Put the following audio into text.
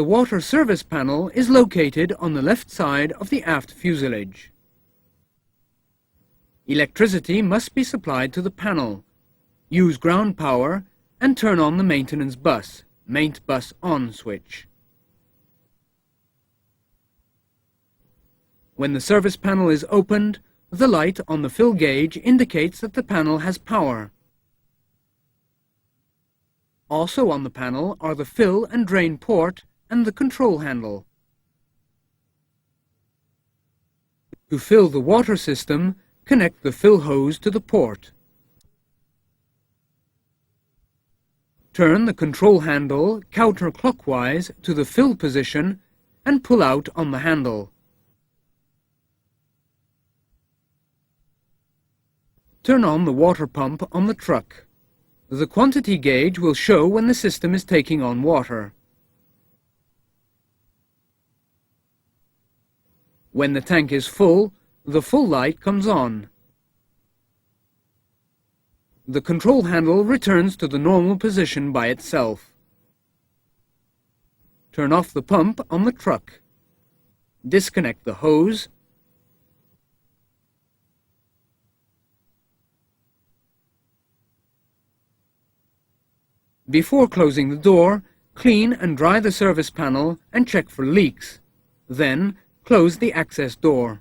The water service panel is located on the left side of the aft fuselage. Electricity must be supplied to the panel. Use ground power and turn on the maintenance bus, Maint Bus On switch. When the service panel is opened, the light on the fill gauge indicates that the panel has power. Also on the panel are the fill and drain port and the control handle. To fill the water system, connect the fill hose to the port. Turn the control handle counterclockwise to the fill position and pull out on the handle. Turn on the water pump on the truck. The quantity gauge will show when the system is taking on water. When the tank is full, the full light comes on. The control handle returns to the normal position by itself. Turn off the pump on the truck. Disconnect the hose. Before closing the door, clean and dry the service panel and check for leaks. Then, close the access door.